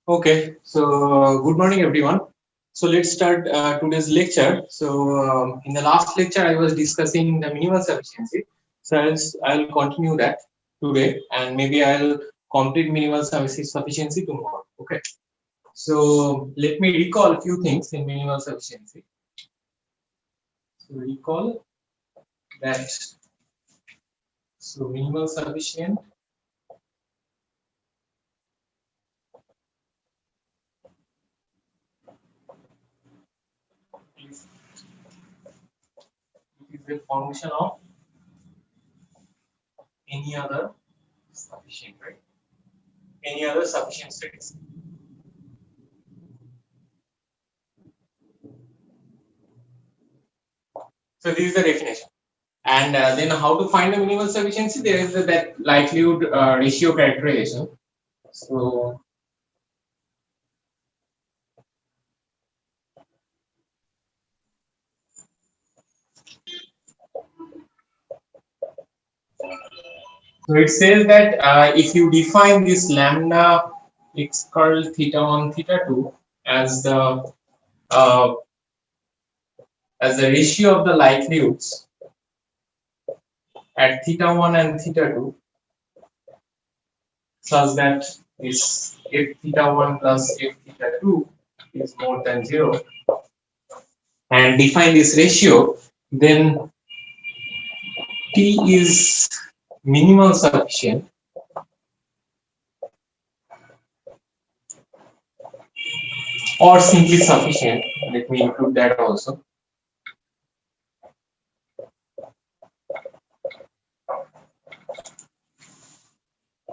Okay, so good morning everyone. So let's start today's lecture. In the last lecture, I was discussing the minimal sufficiency. I'll continue that today, and maybe I'll complete minimal sufficiency tomorrow. Okay. So let me recall a few things in minimal sufficiency. So recall that. So minimal sufficient is, it is a function of any other sufficient, right? Any other sufficient states. So this is the definition. And then how to find the minimal sufficiency? There is that likelihood ratio characterization. So, so it says that if you define this lambda x curl theta 1 theta 2 as uh, the ratio of the likelihoods at theta 1 and theta 2 such that this f theta 1 plus f theta 2 is more than 0 and define this ratio, then T is minimal sufficient or simply sufficient. Let me include that also.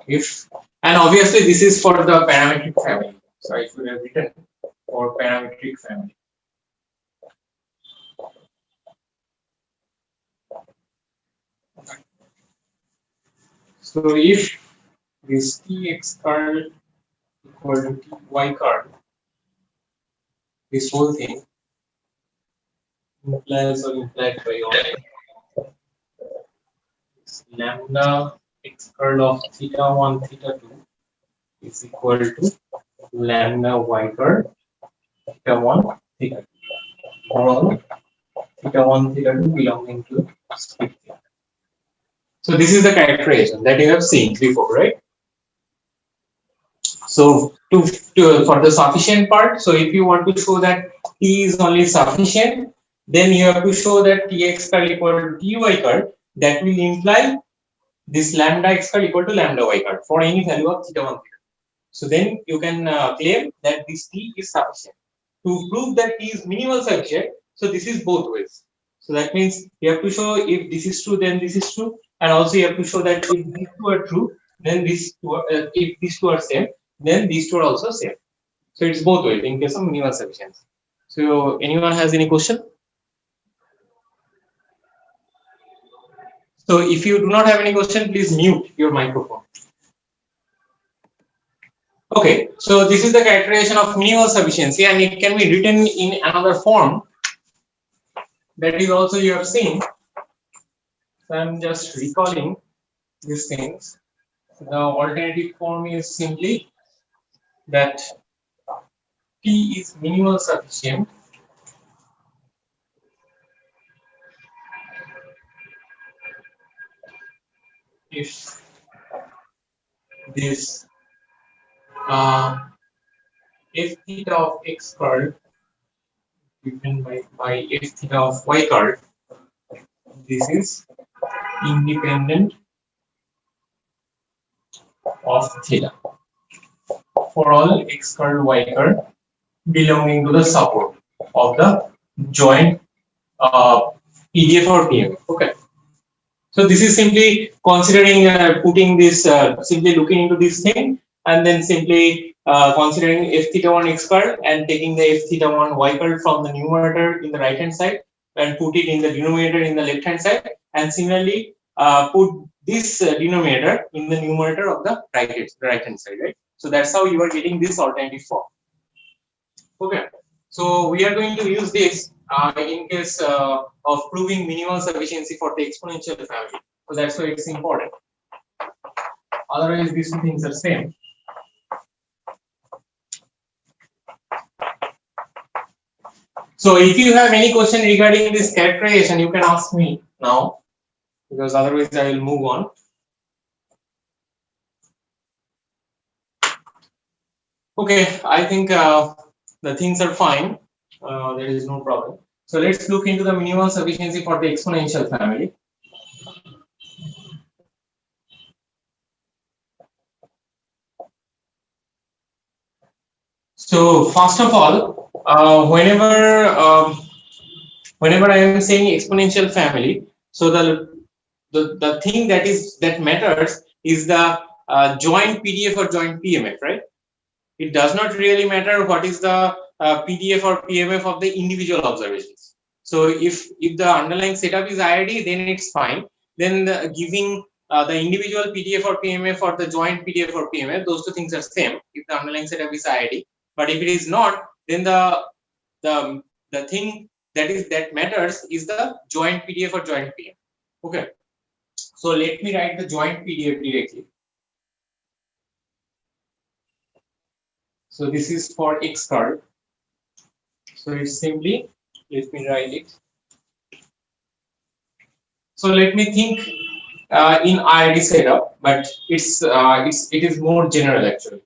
If and obviously this is for the parametric family. So I should have written for parametric family. So if this Tx curl equal to Ty curl, this whole thing implies or implied by all lambda x curl of theta 1 theta 2 is equal to lambda y curl theta 1 theta 2 for all theta 1 theta 2 belonging to split theta. So this is the characterization that you have seen before, right? So for the sufficient part, so if you want to show that T is only sufficient, then you have to show that Tx curl equal to Ty curl. That will imply this lambda x curl equal to lambda y curl for any value of theta 1 theta. So then you can claim that this T is sufficient. To prove that T is minimal sufficient, so this is both ways. So that means you have to show if this is true, then this is true, and also you have to show that if these two are true, then if these two are same, then these two are also same. So it's both ways in case of minimal sufficiency. So anyone has any question? So if you do not have any question, please mute your microphone. Okay, so this is the characterization of minimal sufficiency, and it can be written in another form. That is also you have seen. So I'm just recalling these things. The alternative form is simply that T is minimal sufficient if this f theta of x curl given by f theta of y curl, this is independent of theta for all x curl y curl belonging to the support of the joint PDF or PM. Okay. So this is simply considering putting this, simply looking into this thing, and then simply considering f theta 1 x curl and taking the f theta 1 y curl from the numerator in the right hand side and put it in the denominator in the left hand side, and similarly put this denominator in the numerator of the right hand side, right? So that's how you are getting this alternative form. Okay, so we are going to use this in case of proving minimal sufficiency for the exponential family. So that's why it's important. Otherwise, these two things are same. So if you have any question regarding this characterization, you can ask me now, because otherwise I will move on. Okay, I think the things are fine. There is no problem. So let's look into the minimal sufficiency for the exponential family. So first of all, whenever I am saying exponential family, so the thing that matters is the joint PDF or joint PMF, right? It does not really matter what is the PDF or PMF of the individual observations. So if the underlying setup is IID, then it's fine. Then giving the individual PDF or PMF or the joint PDF or PMF, those two things are same if the underlying setup is IID. But if it is not, then the thing that matters is the joint PDF or joint PMF. Okay. So let me write the joint PDF directly. So this is for X curve. So it's simply, let me write it. So let me think in IID setup, but it is more general actually.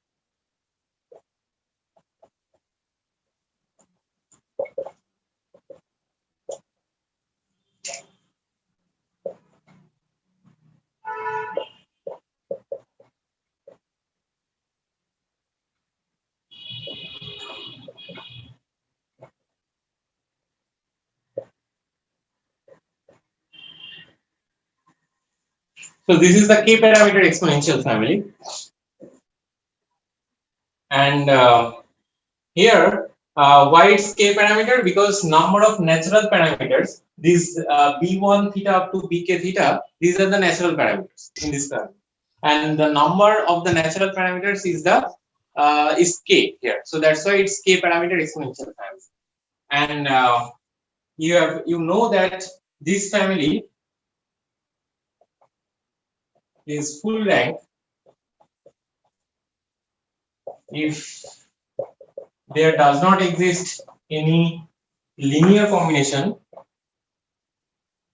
So this is the k parameter exponential family, and here why it's k parameter, because number of natural parameters, these b1 theta up to bk theta, these are the natural parameters in this family, and the number of the natural parameters is the is k here. So that's why it's k parameter exponential family, and you know that this family is full rank if there does not exist any linear combination,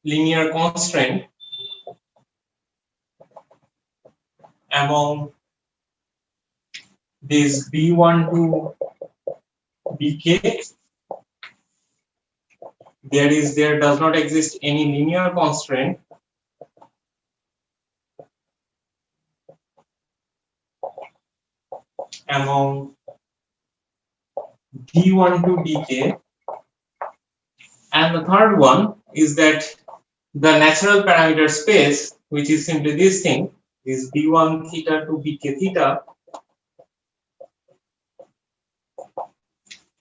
linear constraint among this B1 to BK. There does not exist any linear constraint among D1 to DK. And the third one is that the natural parameter space, which is simply this thing, is B1 theta to BK theta,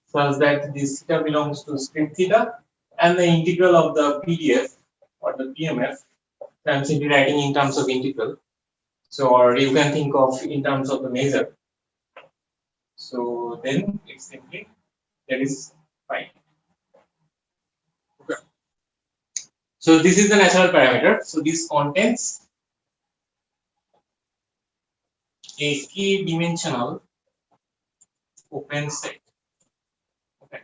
such that this theta belongs to script theta, and the integral of the PDF or the PMF, I'm simply writing in terms of integral. So, or you can think of in terms of the measure. So then it's simply that is fine. Okay. So this is the natural parameter. So this contains a k-dimensional open set. Okay.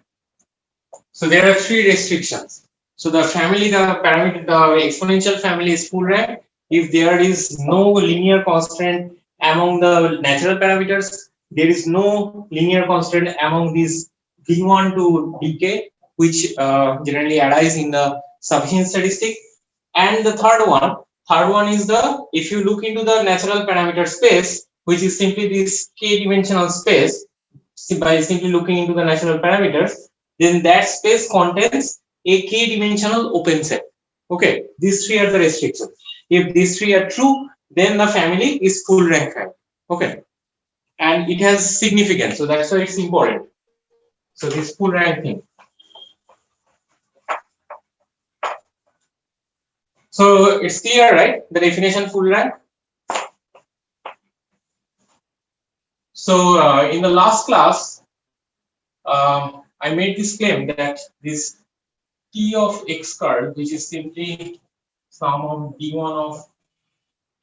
So there are three restrictions. So the family, the parameter, the exponential family is full rank if there is no linear constraint among the natural parameters. There is no linear constraint among these V1 to Dk, which generally arise in the sufficient statistic. And the third one is the, if you look into the natural parameter space, which is simply this k-dimensional space, by simply looking into the natural parameters, then that space contains a k-dimensional open set. Okay, these three are the restrictions. If these three are true, then the family is full rank family. Okay, and it has significance, so that's why it's important. So this full rank thing. So it's clear, right? The definition full rank. So in the last class, I made this claim that this T of X curve, which is simply sum of D1 of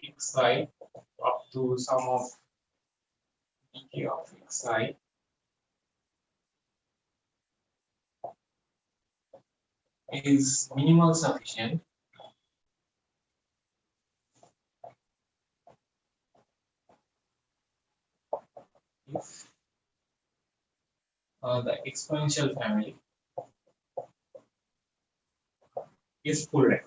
Xi up to sum of Dk of Xi, is minimal sufficient if the exponential family is full rank.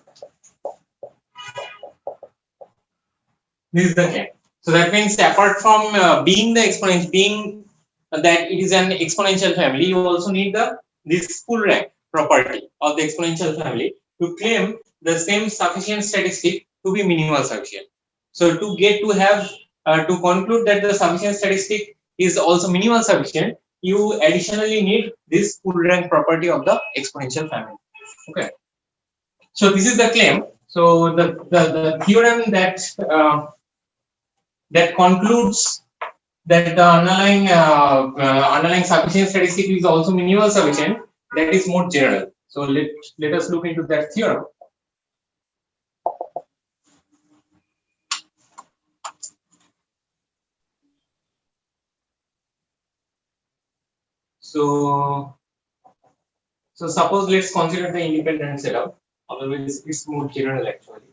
This is the claim. So that means apart from being the exponential, being that it is an exponential family, you also need the this full rank property of the exponential family to claim the same sufficient statistic to be minimal sufficient. So to get to have to conclude that the sufficient statistic is also minimal sufficient, you additionally need this full rank property of the exponential family. Okay. So this is the claim. So the theorem that concludes that the underlying sufficient statistic is also minimal sufficient, that is more general. So let us look into that theorem. So suppose let's consider the independent setup. Otherwise, it's more general actually.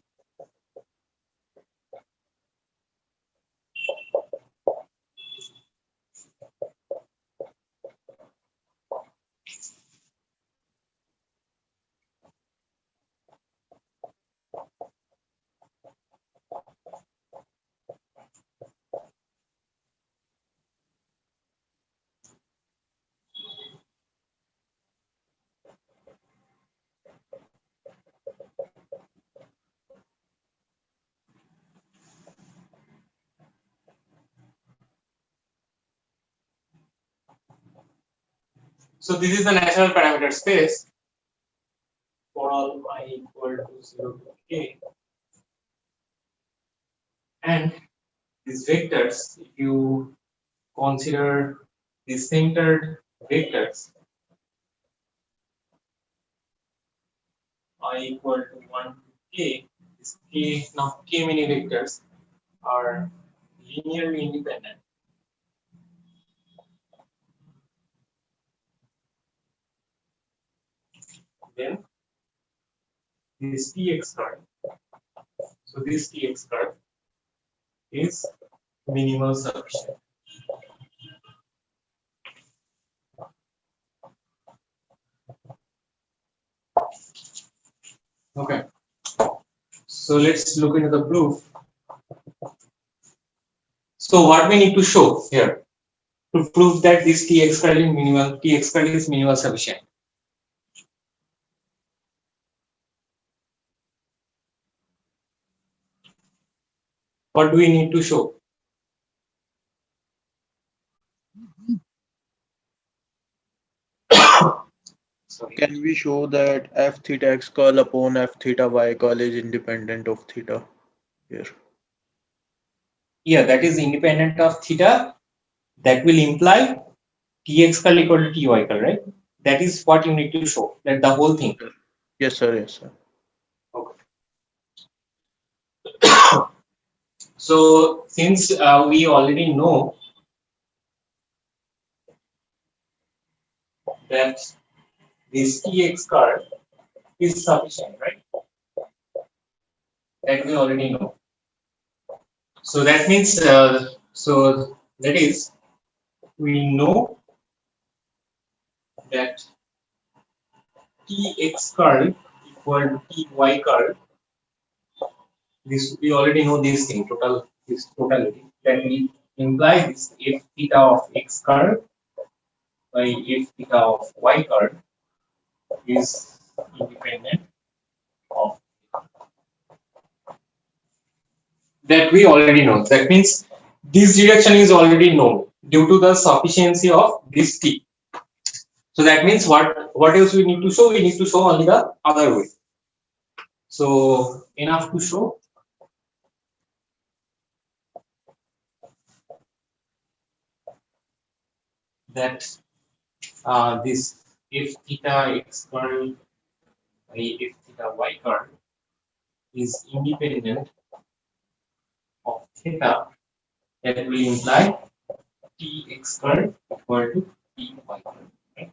So this is the natural parameter space for all y equal to 0 to k, and these vectors, if you consider the centered vectors I equal to 1 to k, this k, now k many vectors are linearly independent. Then this Tx curve, so this Tx curve is minimal sufficient. Okay, so let's look into the proof. So what we need to show here to prove that this Tx curve is minimal sufficient. What do we need to show? Sorry. Can we show that f theta x curl upon f theta y curl is independent of theta here? Yeah, that is independent of theta. That will imply Tx curl equal to Ty curl, right? That is what you need to show. That the whole thing. Yes, sir. Yes, sir. Okay. So since we already know that this Tx curve is sufficient, right? That we already know. So that means, so that is, we know that Tx curl equal to Ty curl. This we already know this thing, this totality. That will imply this f theta of x curl by f theta of y curl is independent of that we already know. That means this direction is already known due to the sufficiency of this t. So that means what else we need to show? We need to show only the other way. So enough to show that this f theta x curl by f theta y curl is independent of theta. That will imply Tx curl equal to Ty curl. Right?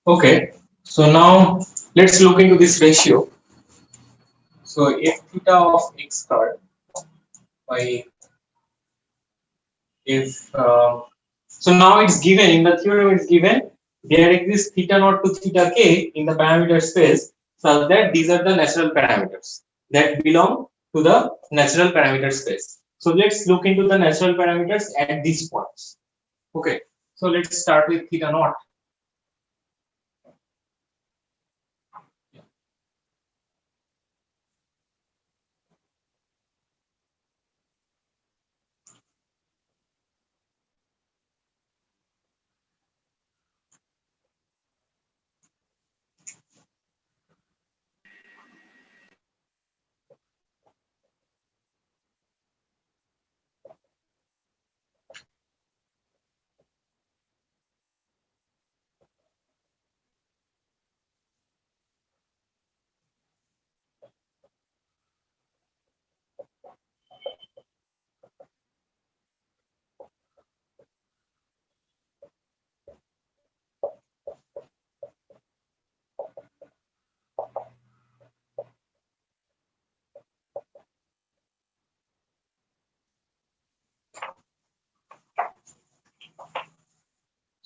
Okay, so now let's look into this ratio. So f theta of x squared by if so now it's given in the theorem, it's given there exists theta naught to theta k in the parameter space such that these are the natural parameters that belong to the natural parameter space. So let's look into the natural parameters at these points. Okay, so let's start with theta naught.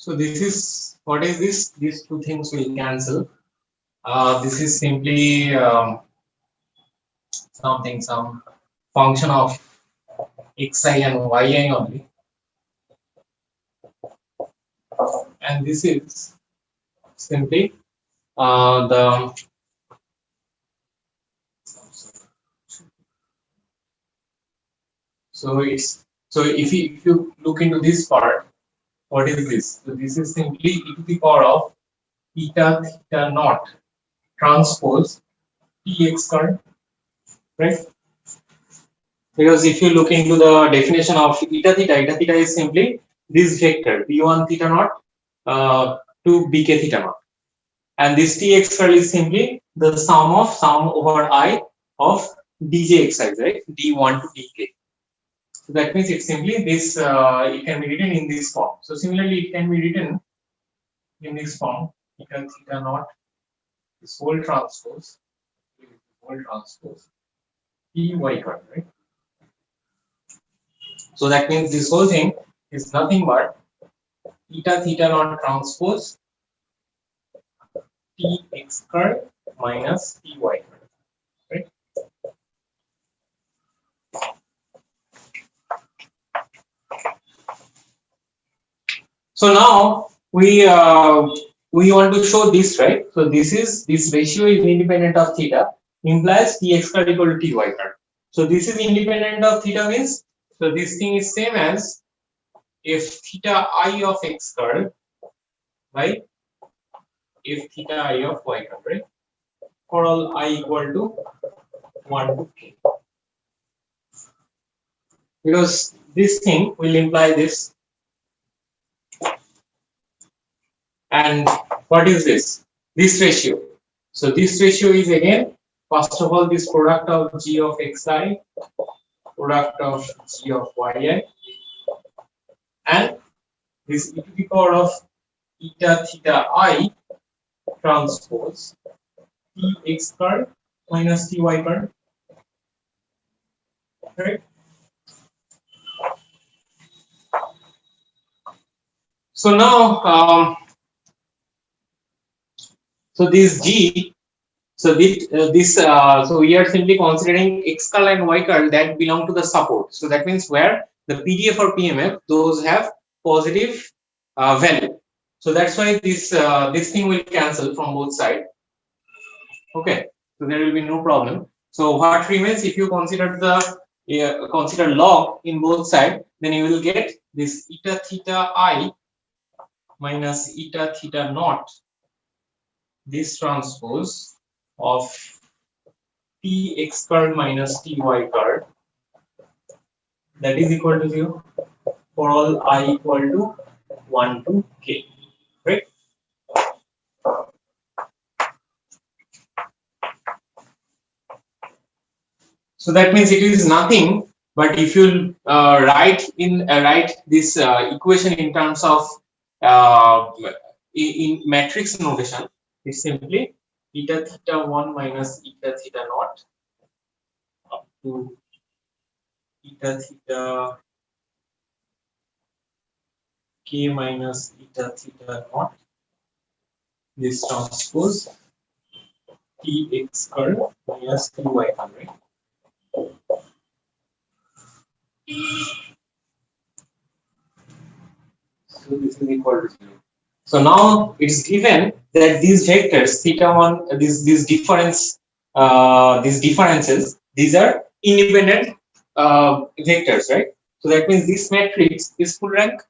So this is what is this? These two things will cancel. This is simply some function of xi and yi only, and this is simply the so if you look into this part, what is this? So this is simply e to the power of eta theta naught transpose t x squared, right? Because if you look into the definition of eta theta is simply this vector b1 theta naught to bk theta naught, and this tx squared is simply the sum over I of dj xi, right? d1 to dk. So that means it's simply this. It can be written in this form. So similarly, it can be written in this form: eta theta naught, this whole transpose t y card, right? So that means this whole thing is nothing but eta theta naught transpose t x card minus t y card, right? So now we want to show this, right? So this ratio is independent of theta, implies tx card equal to ty card. So this is independent of theta means, so this thing is same as if theta I of x card by if theta I of y card, right? For all I equal to 1 to k. Because this thing will imply this. And what is this? This ratio. So this ratio is again, first of all, this product of g of xi, product of g of yi, and this e to the power of eta theta I transpose t x card minus t y card, right? So now, so this g, so so we are simply considering x curl and y curl that belong to the support. So that means where the PDF or PMF, those have positive value. So that's why this thing will cancel from both sides. Okay, so there will be no problem. So what remains if you consider consider log in both sides, then you will get this eta theta I minus eta theta naught, this transpose of t x card minus t y card, that is equal to 0 for all I equal to 1 to k, right? So that means it is nothing but if you write this equation in terms of in matrix notation, it's simply eta theta 1 minus eta theta naught up to eta theta k minus eta theta naught. This transpose T x curl minus T y curl, right? So this is equal to 0. So now it's given that these vectors theta 1, these differences, these are independent vectors, right? So that means this matrix is full rank,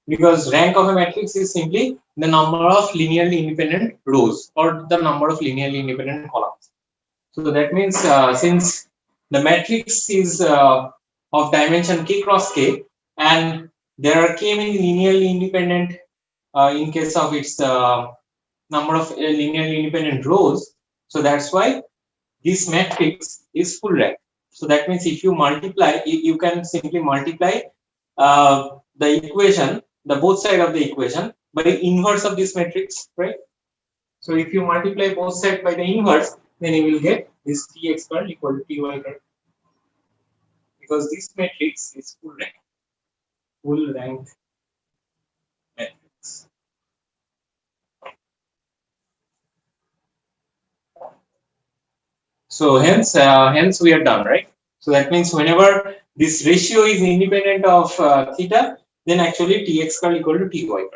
because rank of a matrix is simply the number of linearly independent rows or the number of linearly independent columns. So that means since the matrix is of dimension k cross k, and there are k many linearly independent in case of its number of linearly independent rows, so that's why this matrix is full rank. So that means if you multiply, you can simply multiply the equation, the both side of the equation by the inverse of this matrix, right? So if you multiply both sides by the inverse, then you will get this Tx curl equal to Ty curl, because this matrix is full rank matrix. So hence we are done, right? So that means whenever this ratio is independent of theta, then actually Tx curl equal to Ty curl.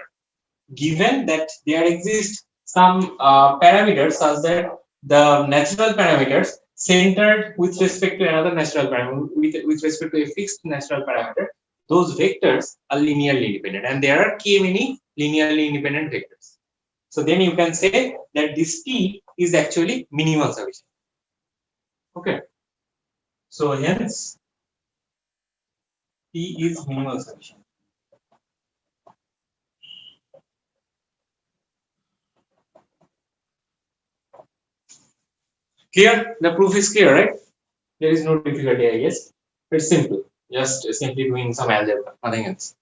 Given that there exist some parameters such that the natural parameters centered with respect to another natural parameter, with respect to a fixed natural parameter, those vectors are linearly independent, and there are k many linearly independent vectors. So then you can say that this T is actually minimal solution. Okay. So hence T is minimal solution. Clear? The proof is clear, right? There is no difficulty, I guess. It's simple. Just simply doing some algebra, nothing else.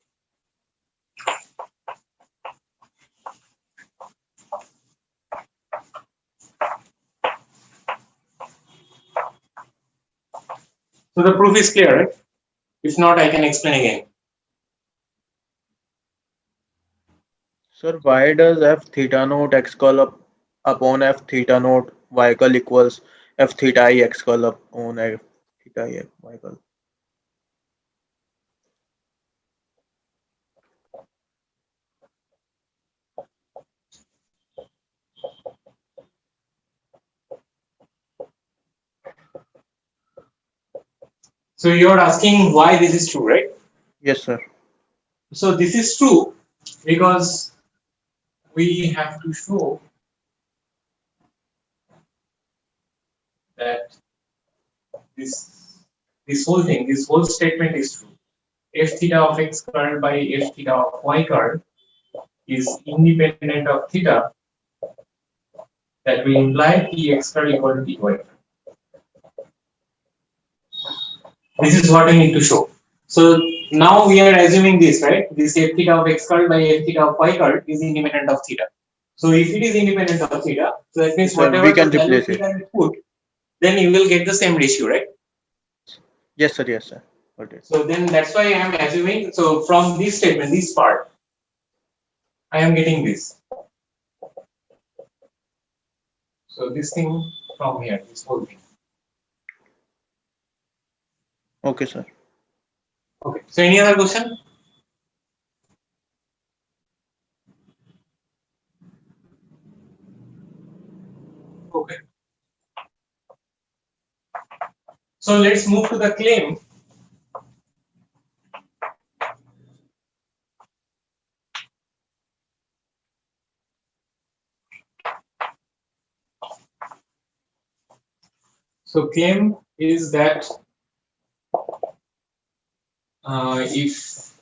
So the proof is clear, right? If not, I can explain again. Sir, why does f theta naught x curl up upon f theta naught y curl equals f theta I x curl upon f theta I y curl? So you're asking why this is true, right? Yes, sir. So this is true because we have to show that this whole thing, this whole statement is true. F theta of x curl by f theta of y curl is independent of theta. That will imply Tx curl equal to Ty curl. This is what we need to show. So now we are assuming this, right? This f theta of x curl by f theta of y curl is independent of theta. So if it is independent of theta, so that means Sir, whatever we can the value replace it. theta you put, then you will get the same ratio, right? Yes, sir. Yes, sir. Got it. So then that's why I am assuming. So from this statement, this part, I am getting this. So this thing from here, this whole thing. Okay, sir. Okay. So any other question? Okay. So let's move to the claim. So claim is that if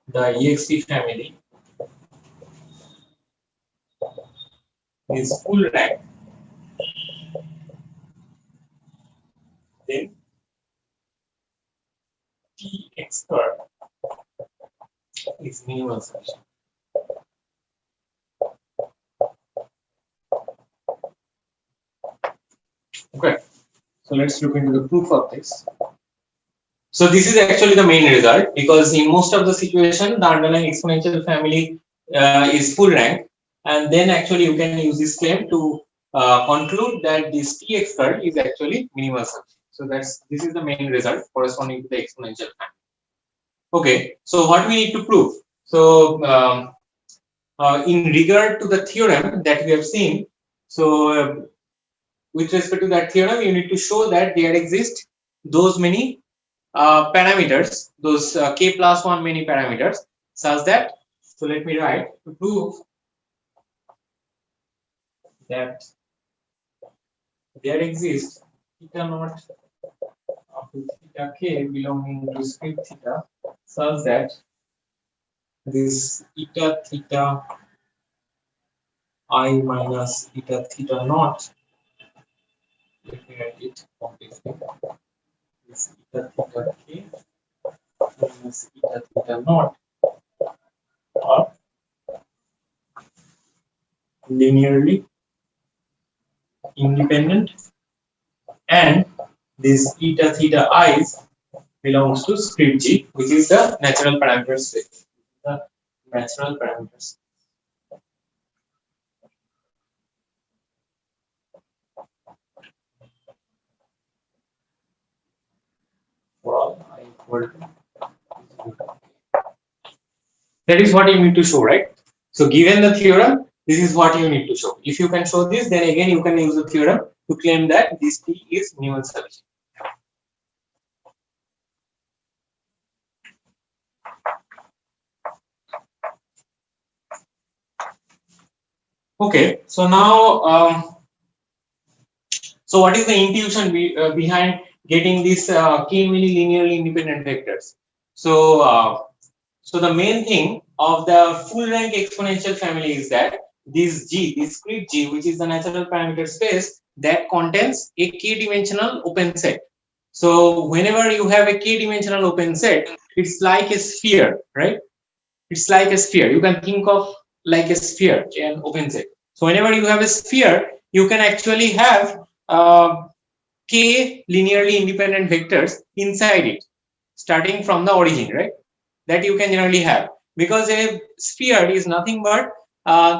the ext family is full rank, then Tx curl is minimal solution. So let's look into the proof of this. So this is actually the main result, because in most of the situation the underlying exponential family is full rank, and then actually you can use this claim to conclude that this Tx curve is actually minimal solution. So this is the main result corresponding to the exponential family. Okay, so what we need to prove? So in regard to the theorem that we have seen, so with respect to that theorem, you need to show that there exist those many parameters, those k plus 1 many parameters, such that, so let me write, to prove that there exists theta naught up to theta k belonging to script theta, such that this eta theta I minus eta theta naught, let me write it completely, this eta theta k minus eta theta naught are linearly independent, and this eta theta i's belongs to script g, which is the natural parameter space. The natural parameters. For all I equal to. That is what you need to show, right? So given the theorem, this is what you need to show. If you can show this, then again you can use the theorem to claim that this T is Newton solution. Okay, so now, so what is the intuition behind getting these k many linearly independent vectors? So, so the main thing of the full rank exponential family is that this G, this script G, which is the natural parameter space that contains a k-dimensional open set. So whenever you have a k-dimensional open set, it's like a sphere, right? It's like a sphere. You can think of like a sphere, an open set. So whenever you have a sphere, you can actually have k linearly independent vectors inside it, starting from the origin, right? That you can generally have, because a sphere is nothing but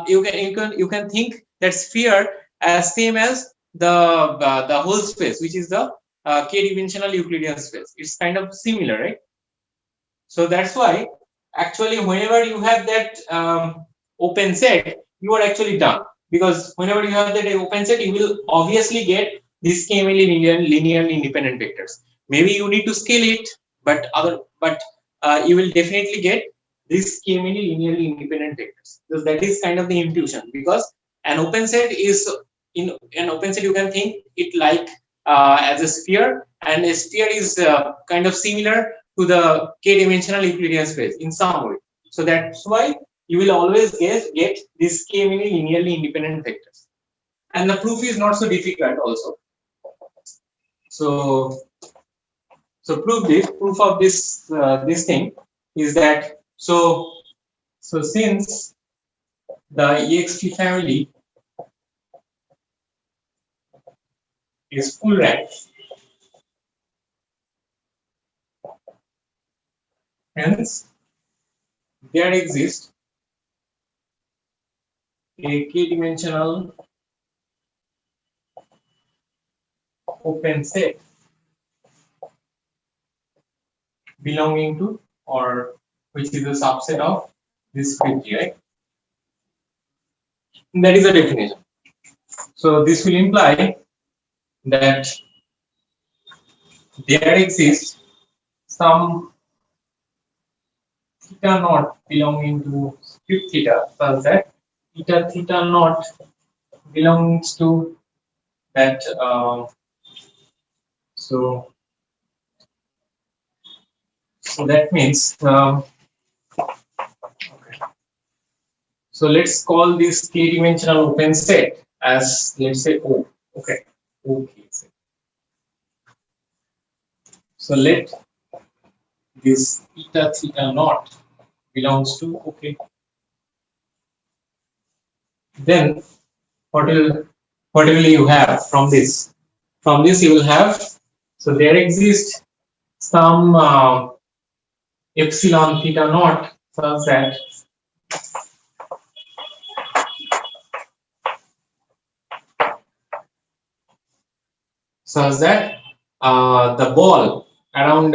you can think that sphere as same as the whole space, which is the k-dimensional Euclidean space. It's kind of similar, right? So that's why actually whenever you have that open set, you are actually done, because whenever you have that open set, you will obviously get these k-many linearly independent vectors. Maybe you need to scale it, but you will definitely get this k-many linearly independent vectors. So that is kind of the intuition, because an open set is, in an open set you can think it like as a sphere, and a sphere is kind of similar to the k-dimensional Euclidean space in some way. So that's why you will always get this k-many linearly independent vectors. And the proof is not so difficult also. So proof of this this thing is that, so since the ext family is full rank, hence there exists a k-dimensional open set belonging to, or which is a subset of, this script G, right? That is the definition. So this will imply that there exists some theta naught belonging to script theta, such that eta theta naught belongs to that. So that means, okay. So let's call this k-dimensional open set as, let's say, O. Okay, okay. So let this eta theta naught belongs to, okay. Then what will you have from this? from this you will have, so there exists some epsilon theta naught such that the ball around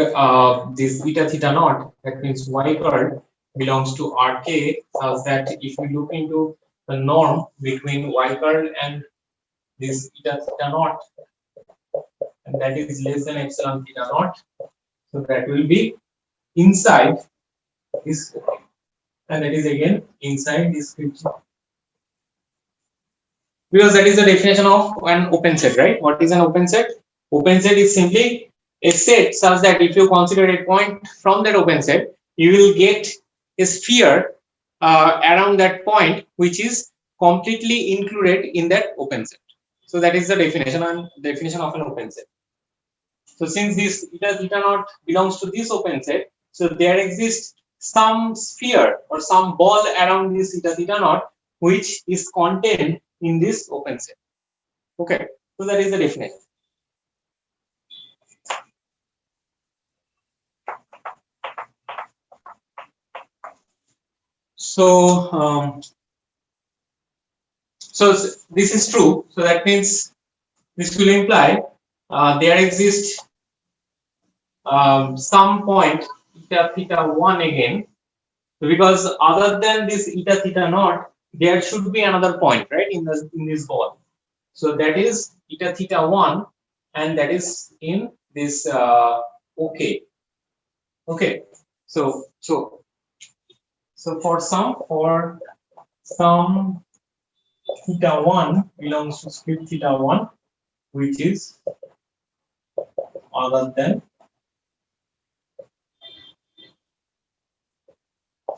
this eta theta naught, that means y curl, belongs to Rk, such that if we look into the norm between y curl and this eta theta naught, and that is less than epsilon theta naught, so that will be inside this, and that is again inside this script, because that is the definition of an open set, right? What is an open set? Open set is simply a set such that if you consider a point from that open set, you will get a sphere around that point which is completely included in that open set. So that is the definition of an open set. So since this eta theta naught belongs to this open set, so there exists some sphere or some ball around this eta theta naught which is contained in this open set. Okay, so that is the definition. So so this is true, so that means this will imply there exists some point eta theta 1 again, because other than this eta theta naught there should be another point, right, in this ball. So that is eta theta 1, and that is in this OK. Okay, so for some theta 1 belongs to script theta 1, which is other than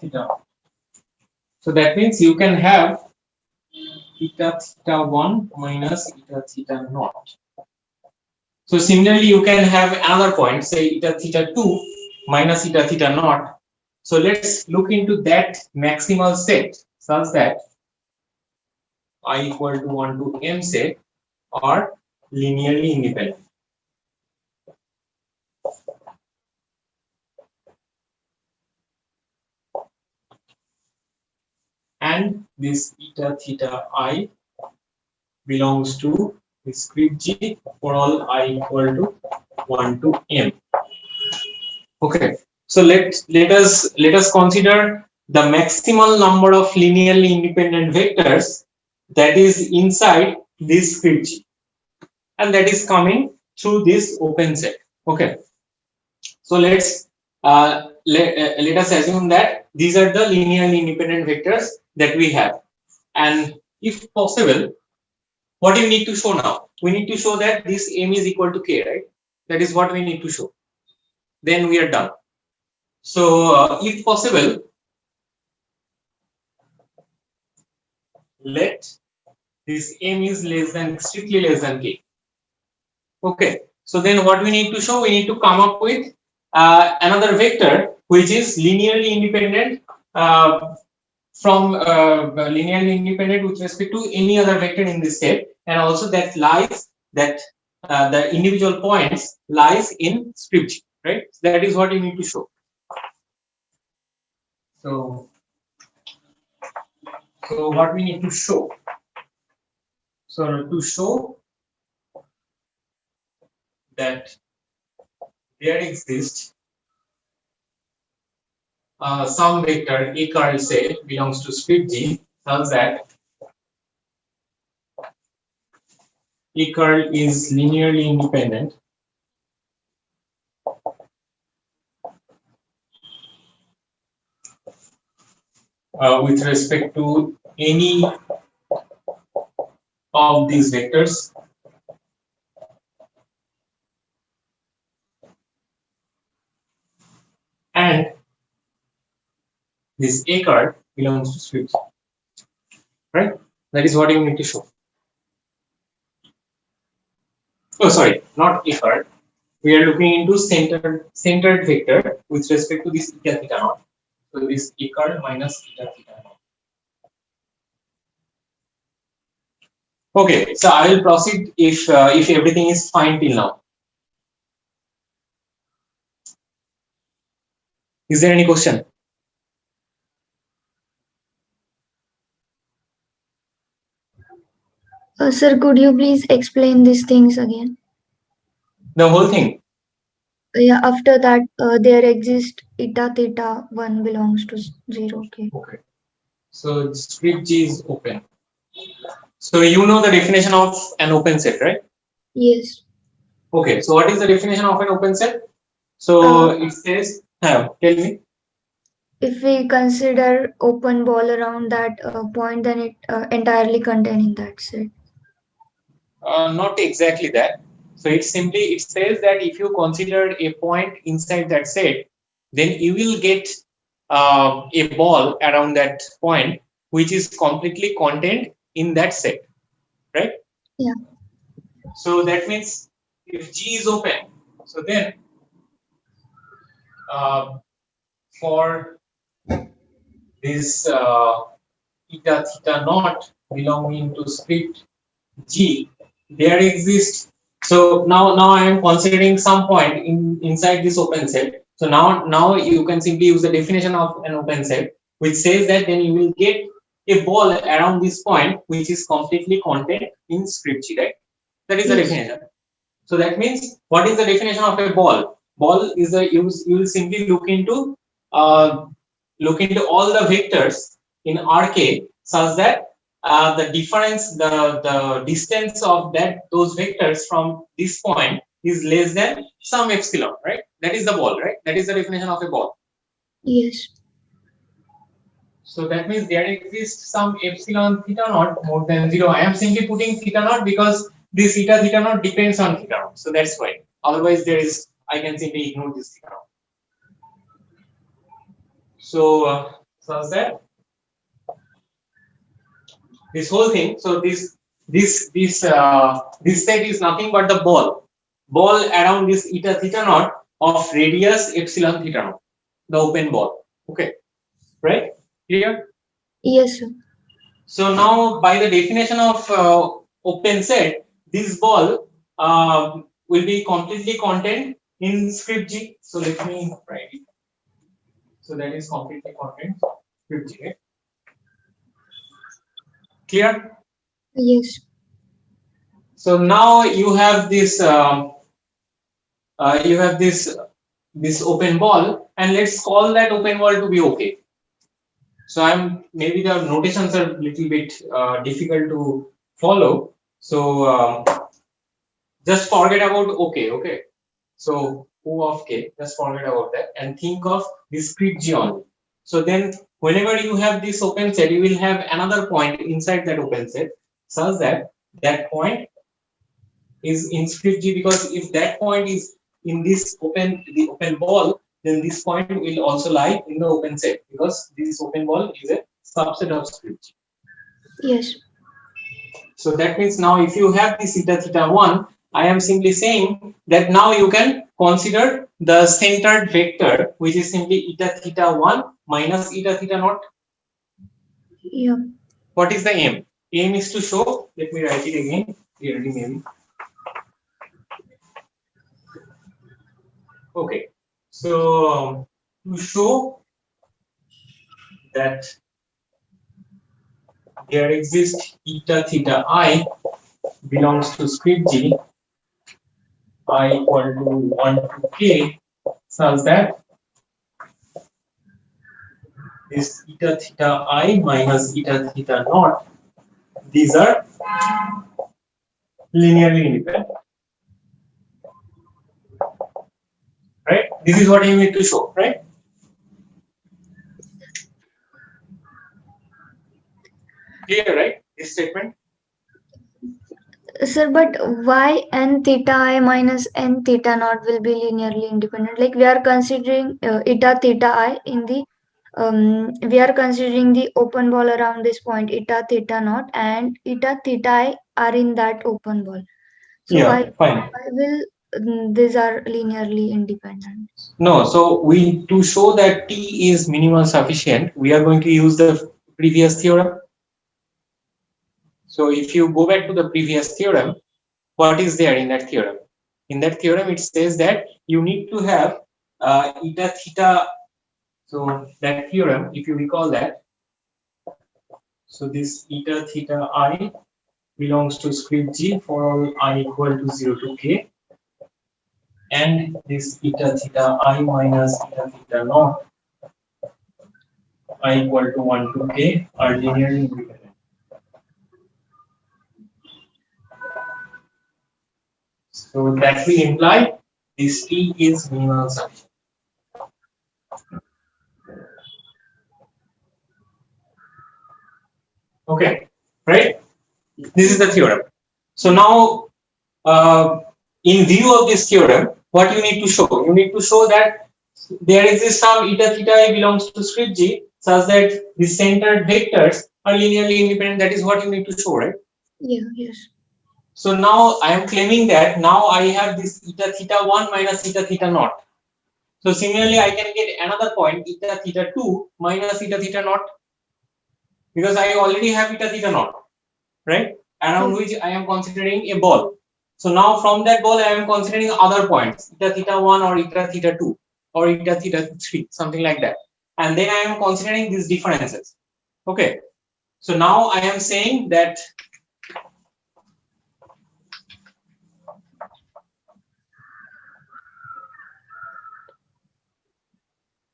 theta. So that means you can have eta theta 1 minus eta theta naught. So similarly, you can have another point, say eta theta 2 minus eta theta naught. So let's look into that maximal set such that I equal to 1 to m set are linearly independent. And this eta theta I belongs to the script G for all I equal to 1 to m. Okay, so let us consider the maximal number of linearly independent vectors that is inside this script G, and that is coming through this open set. Okay, so let us assume that these are the linearly independent vectors that we have, and if possible, what do we need to show now? We need to show that this m is equal to k, right? That is what we need to show. Then we are done. So if possible, let this m is strictly less than k. Okay, so then what we need to show? We need to come up with another vector which is linearly independent from linearly independent with respect to any other vector in this set, and also that lies that the individual points lies in script G, right? That is what we need to show. So what we need to show? So to show that there exists some vector A curl say belongs to script G such that A curl is linearly independent with respect to any of these vectors and this A curl belongs to script, right? That is what you need to show. Oh, sorry, not A curl. We are looking into centered vector with respect to this eta theta naught. So this A curl minus eta theta naught. Okay, so I will proceed if everything is fine till now. Is there any question? Sir, could you please explain these things again? The whole thing. Yeah, after that, there exists eta theta 1 belongs to 0. Okay. Okay. So script G is open. So you know the definition of an open set, right? Yes. Okay. So what is the definition of an open set? So it says, tell me. If we consider open ball around that point, then it entirely containing that set. Not exactly that. So it says that if you consider a point inside that set, then you will get a ball around that point which is completely contained in that set, right? Yeah. So that means if G is open, so then for this eta theta naught belonging to script G, there exists. So now I am considering some point inside this open set. So now you can simply use the definition of an open set, which says that then you will get a ball around this point which is completely contained in script G, right? That is the Yes. definition. So that means what is the definition of a ball? Ball is a you will simply look into all the vectors in Rk such that the difference, the distance of those vectors from this point is less than some epsilon, right? That is the ball, right? That is the definition of a ball. Yes. So that means there exists some epsilon theta naught more than 0. I am simply putting theta naught because this theta naught depends on theta naught. So that's why. Otherwise, I can simply ignore this theta naught. So, such that this whole thing. So this set is nothing but the ball around this eta theta naught of radius epsilon theta naught, the open ball. Okay, right? Clear? Yes, sir. So now, by the definition of open set, this ball will be completely contained in script G. So let me write it. So that is completely contained script G. Right? Clear? Yes. So now you have this this open ball, and let's call that open ball to be okay. So maybe the notations are a little bit difficult to follow. So just forget about okay. So O of k, just forget about that and think of discrete G only. So then whenever you have this open set, you will have another point inside that open set such that that point is in script G, because if that point is in the open ball, then this point will also lie in the open set because this open ball is a subset of script G. Yes. So that means now if you have this eta theta 1, I am simply saying that now you can consider the centered vector, which is simply eta theta 1 minus eta theta naught. Yeah. What is the aim? Aim is to show, let me write it again clearly maybe. Okay, so to show that there exists eta theta I belongs to script G, I equal to 1 to k, such that this eta theta I minus eta theta naught, these are linearly independent. Right? This is what you need to show, right? Clear, right? This statement. Sir, but why n theta I minus n theta naught will be linearly independent? Like we are considering eta theta I in the we are considering the open ball around this point eta theta naught and eta theta I are in that open ball. So Yeah, fine. why will these are linearly independent? No, so to show that T is minimal sufficient, we are going to use the previous theorem. So if you go back to the previous theorem, what is there in that theorem? In that theorem, it says that you need to have eta theta. So that theorem, if you recall that, so this eta theta I belongs to script G for all I equal to 0 to k, and this eta theta I minus eta theta naught I equal to 1 to k are linearly independent. So that will imply this T is minimal summation. Okay, right? This is the theorem. So now, in view of this theorem, what you need to show? You need to show that there exists some eta theta I belongs to script G such that the centered vectors are linearly independent. That is what you need to show, right? Yeah, yes. So now I am claiming that now I have this eta theta 1 minus eta theta naught. So similarly, I can get another point eta theta 2 minus eta theta naught, because I already have eta theta naught, right? Around which I am considering a ball. So now from that ball, I am considering other points, eta theta 1 or eta theta 2 or eta theta 3, something like that. And then I am considering these differences. Okay. So now I am saying that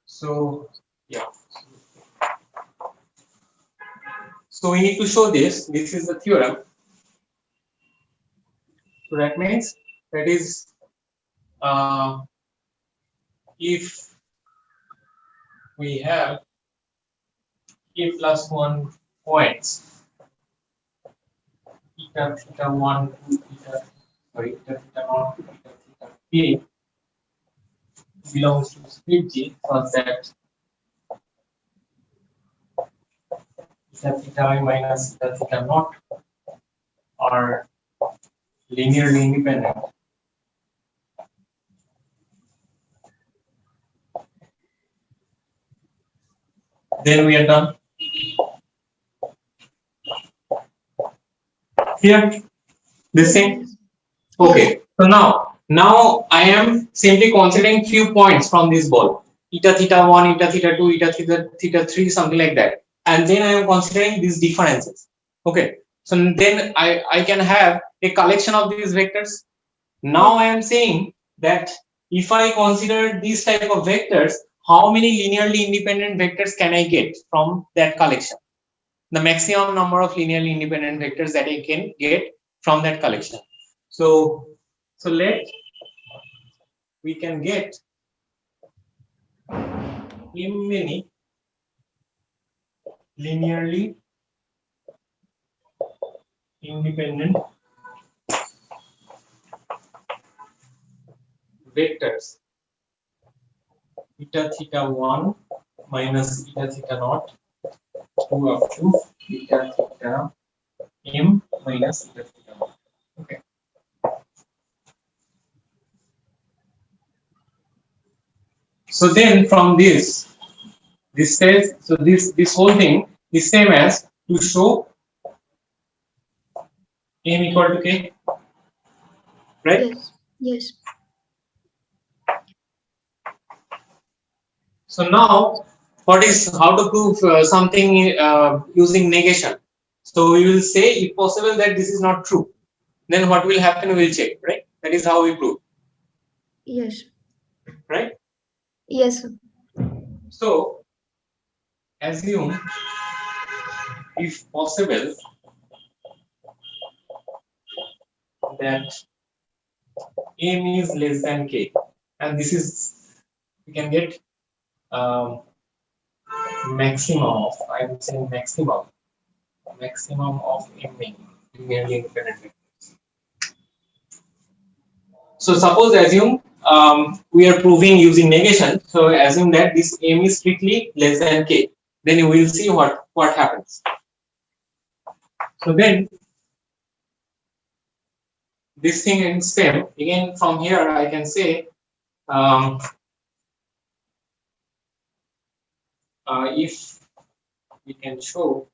so yeah. So we need to show this. This is the theorem. So that means that is if we have k plus 1 points, eta theta 1 to eta, sorry, eta theta naught to eta theta k belongs to script G such that eta theta I minus eta theta naught are linearly independent. Then we are done. Here, this thing. Okay. So now I am simply considering few points from this ball. Eta theta 1, eta theta 2, eta theta 3, something like that. And then I am considering these differences. Okay. So then I can have a collection of these vectors. Now I am saying that if I consider these type of vectors, how many linearly independent vectors can I get from that collection? The maximum number of linearly independent vectors that I can get from that collection. So we can get many linearly independent vectors eta theta 1 minus eta theta naught to up to eta theta m minus eta theta naught. Okay. So then from this says, so this whole thing is same as to show m equal to k, right? Yes. Yes. So now, what is how to prove something using negation? So we will say, if possible, that this is not true. Then what will happen? We will check, right? That is how we prove, Yes. right? Yes. So assume, if possible, that m is less than k, and this is, we can get maximum of, I would say maximum of m linearly independent vectors. So suppose assume we are proving using negation. So assume that this m is strictly less than k. Then you will see what happens. So then this thing in stem again, from here I can say if we can show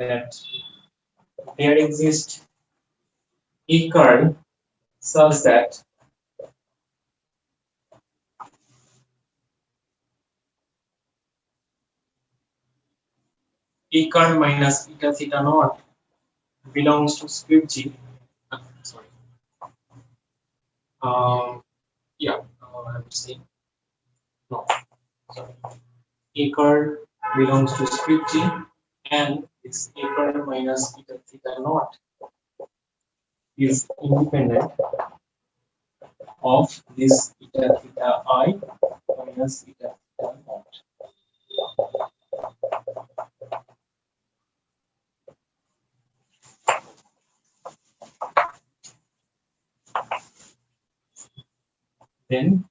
that there exists a curl such that a curl minus eta theta naught belongs to script G. Sorry. Yeah, I'm saying no. Sorry. A curl belongs to script G, and its a curl minus eta theta naught is independent of this eta theta I minus eta theta naught. Then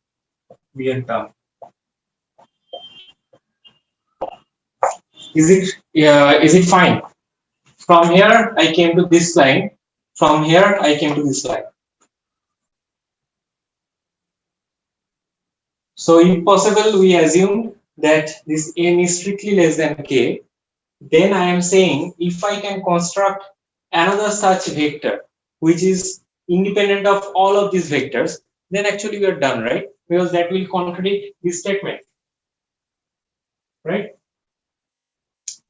we are done. Is it fine? From here I came to this line. From here I came to this line. So if possible, we assume that this m is strictly less than k. Then I am saying if I can construct another such vector which is independent of all of these vectors, then actually we are done, right? Because that will contradict this statement, right?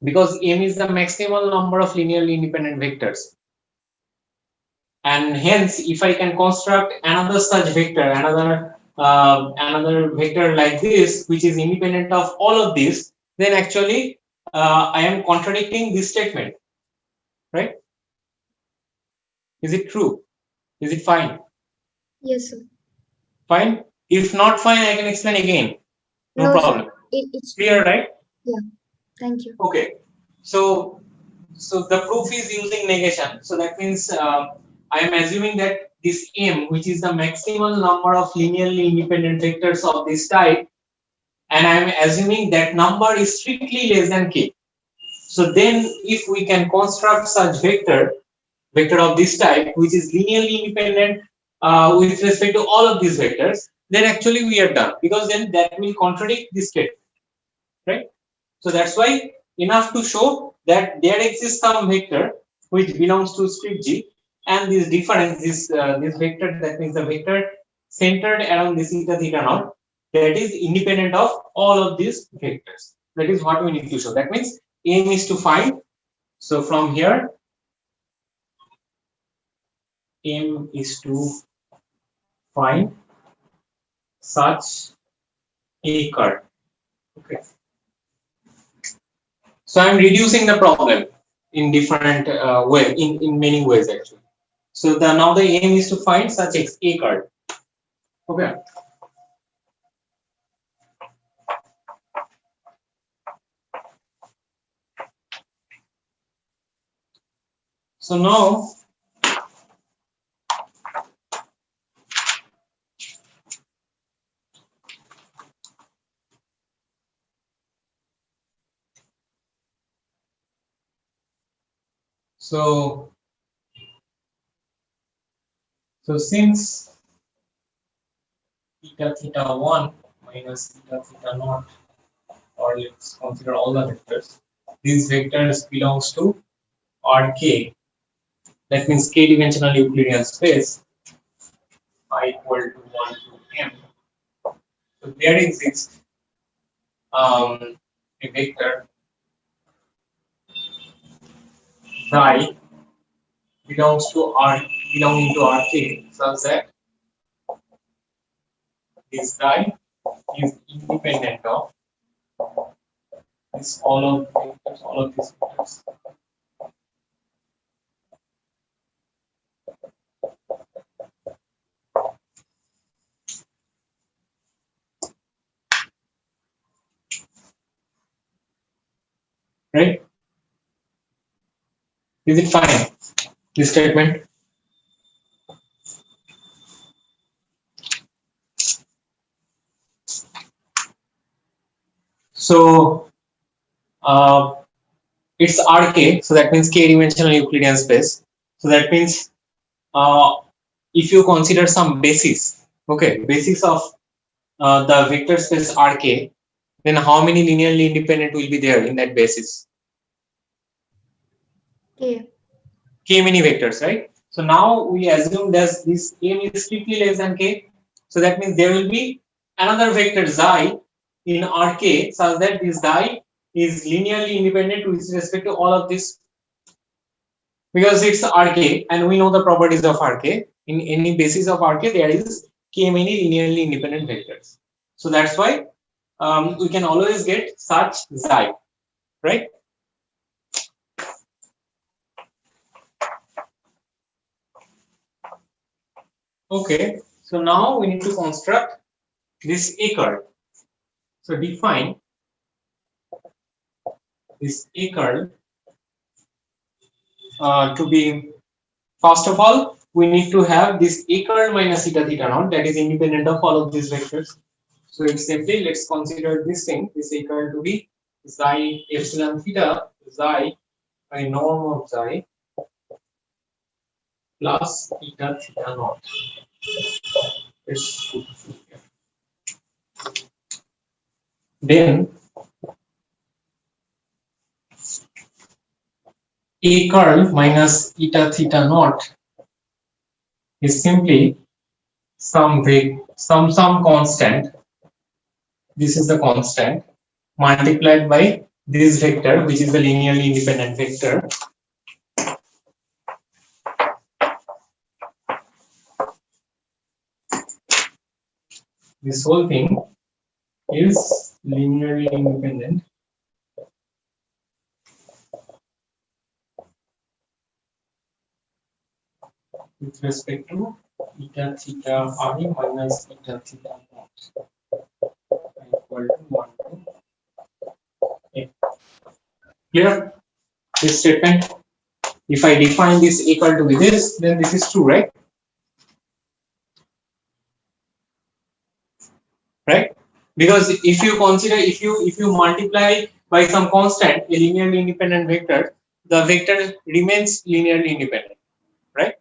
Because m is the maximal number of linearly independent vectors, and hence if I can construct another such vector, another vector like this which is independent of all of these, then actually I am contradicting this statement, right? Is it true? Is it fine? Yes, sir. Fine. If not fine, I can explain again. No, No, sir. problem. It's Clear, right? thank you. Okay. So the proof is using negation. So that means I am assuming that this m, which is the maximal number of linearly independent vectors of this type, and I am assuming that number is strictly less than k. So then if we can construct such vector of this type which is linearly independent with respect to all of these vectors, then actually we are done, because then that will contradict this statement, right? So that's why enough to show that there exists some vector which belongs to script G, and this difference, this vector, that means the vector centered around this eta theta naught, that is independent of all of these vectors. That is what we need to show. That means aim is to find. So from here, aim is to find such a curve. Okay. So I'm reducing the problem in different way, in many ways actually. So now the aim is to find such a curve. Okay. So now since eta theta 1 minus eta theta naught, or let's consider all the vectors, these vectors belongs to Rk. That means k-dimensional Euclidean space I equal to 1 to m. So there exists a vector psi belonging to Rk, such that this psi is independent of all of these vectors. Right? Is it fine, this statement? So it's Rk, so that means k-dimensional Euclidean space. So that means if you consider some basis, okay, basis of the vector space Rk, then how many linearly independent will be there in that basis? K many vectors, right? So now we assume that this m is strictly less than k. So that means there will be another vector xi in Rk such that this xi is linearly independent with respect to all of this, because it's Rk and we know the properties of Rk. In any basis of Rk there is k many linearly independent vectors. So that's why we can always get such xi, right? Okay, so now we need to construct this A curve. So define this A curve to be, first of all, we need to have this A curve minus eta theta naught that is independent of all of these vectors. So it's simply, let's consider this thing, this A curve to be xi epsilon theta xi by norm of xi plus eta theta naught. Let's put it here. Then A curve minus eta theta naught is simply some constant. This is the constant multiplied by this vector, which is the linearly independent vector. This whole thing is linearly independent with respect to eta theta I minus eta theta naught equal to 1 to a. Clear this statement? If I define this equal to be this, then this is true, right? Right? Because if you consider, if you multiply by some constant a linearly independent vector, the vector remains linearly independent, right?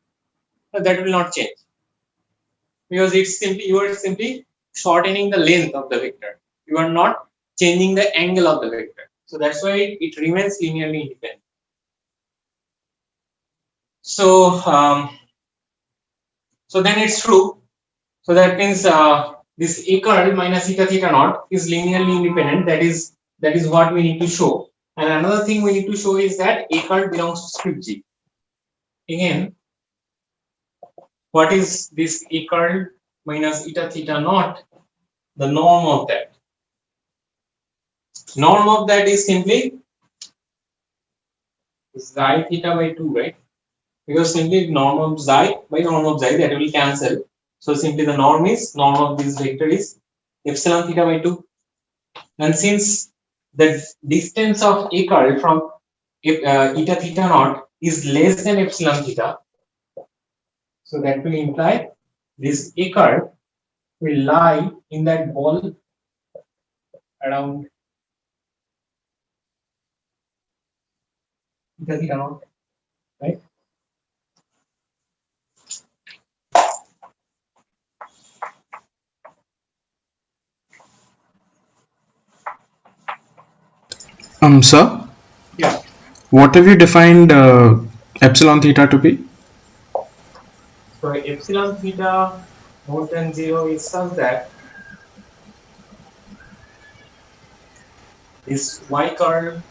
So that will not change, because it's simply, you are simply shortening the length of the vector. You are not changing the angle of the vector. So that's why it remains linearly independent. So so then it's true. So that means this A curl minus eta theta naught is linearly independent. That is what we need to show. And another thing we need to show is that A curl belongs to script G. Again, what is this A curl minus eta theta naught? The norm of that. Norm of that is simply xi theta by 2, right? Because simply norm of xi by norm of xi, that will cancel. So simply the norm of this vector is epsilon theta by 2. And since the distance of A curl from eta theta naught is less than epsilon theta, so that will imply this A curl will lie in that ball around eta theta naught, right? Sir, Yeah. what have you defined epsilon theta to be? So epsilon theta more than 0 is such that this y curl,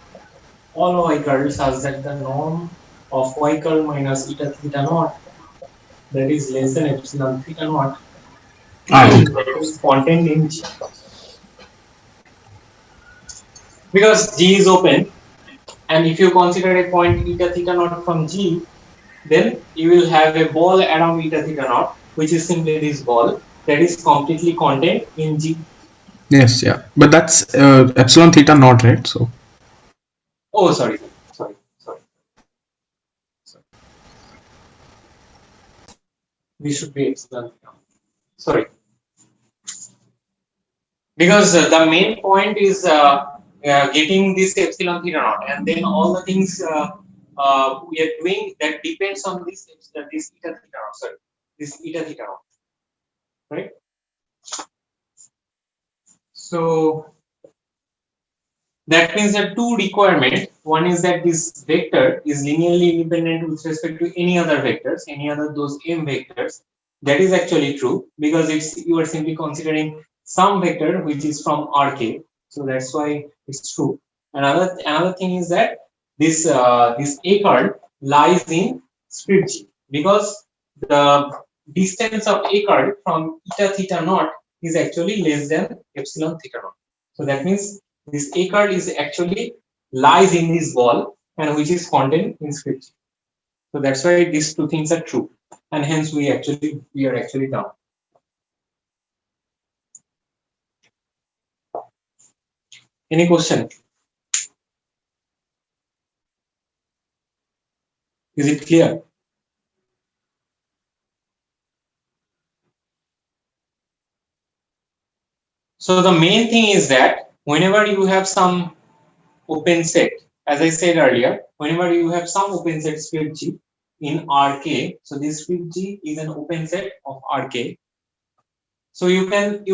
all y curls such that the norm of y curl minus eta theta naught, that is less than epsilon theta naught, is contained in G. Because G is open, and if you consider a point eta theta naught from G, then you will have a ball around eta theta naught, which is simply this ball that is completely contained in G. Yes, yeah, but that's epsilon theta naught, right? So Oh, sorry. This should be epsilon theta. Sorry. Because the main point is getting this epsilon theta naught, and then all the things we are doing that depends on this eta theta naught. Sorry, this eta theta naught, right? So that means there are two requirements. One is that this vector is linearly independent with respect to any other vectors, any other those m vectors. That is actually true because it's you are simply considering some vector which is from Rk, so that's why it's true. Another thing is that this this A curl lies in script G because the distance of A curl from eta theta naught is actually less than epsilon theta naught. So that means this A curl is actually lies in this ball and which is contained in script G. So that's why these two things are true, and hence we are actually down. Any question? Is it clear? So the main thing is that whenever you have some open set, as I said earlier, whenever you have some open set script G in Rk, so this script G is an open set of Rk. So you can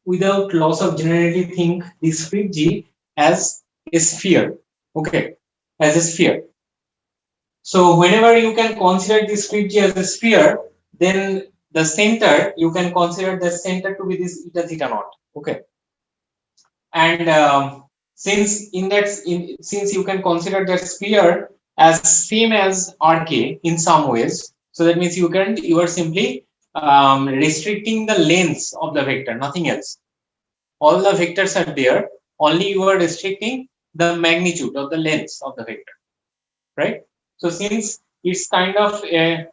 without loss of generality think this script G as a sphere, okay, as a sphere. So whenever you can consider this script G as a sphere, then the center you can consider the center to be this eta theta naught, okay. And since since you can consider that sphere as same as Rk in some ways, so that means you are simply restricting the lengths of the vector, nothing else. All the vectors are there, only you are restricting the magnitude of the lengths of the vector, right? So since it's kind of a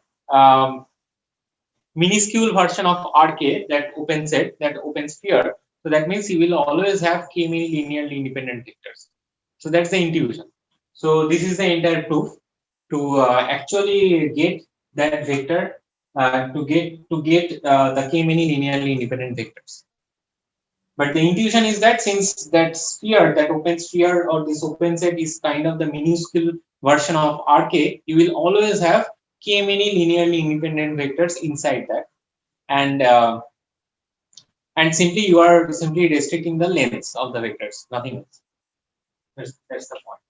minuscule version of Rk, that open set, that open sphere, so that means you will always have k many linearly independent vectors. So that's the intuition. So this is the entire proof to actually get that vector to get the k many linearly independent vectors. But the intuition is that since that sphere, that open sphere or this open set is kind of the minuscule version of Rk, you will always have k many linearly independent vectors inside that, and simply you are simply restricting the lengths of the vectors, nothing else. That's the point.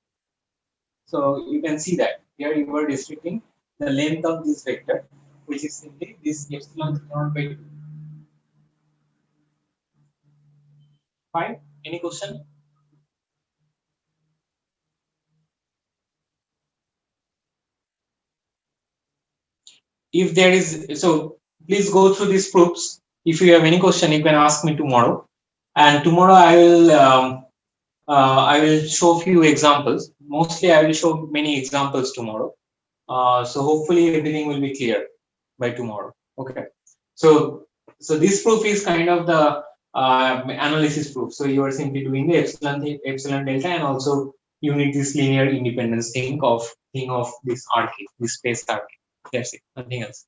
So you can see that here you are restricting the length of this vector, which is simply this epsilon naught by 2. Fine. Any question? If there is, so please go through these proofs. If you have any question, you can ask me tomorrow. And tomorrow I will show few examples. Mostly I will show many examples tomorrow. So hopefully everything will be clear by tomorrow. Okay. So this proof is kind of the analysis proof. So you are simply doing the epsilon delta, and also you need this linear independence thing of this Rk, this space Rk. That's it, nothing else.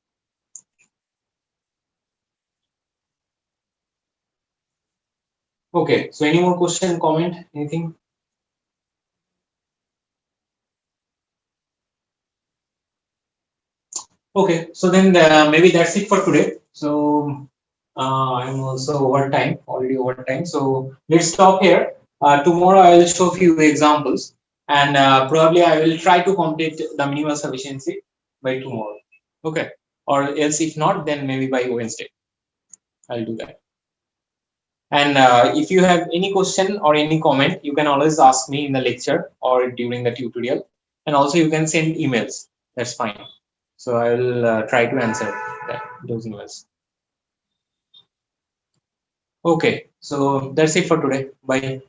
Okay, so any more question, comment, anything? Okay, so then maybe that's it for today. So I'm also already over time. So let's stop here. Tomorrow I will show a few examples, and probably I will try to complete the minimal sufficiency by tomorrow. Okay, or else if not, then maybe by Wednesday I'll do that. And if you have any question or any comment, you can always ask me in the lecture or during the tutorial, and also you can send emails. That's fine. So I will try to answer those emails. Okay, so that's it for today. Bye.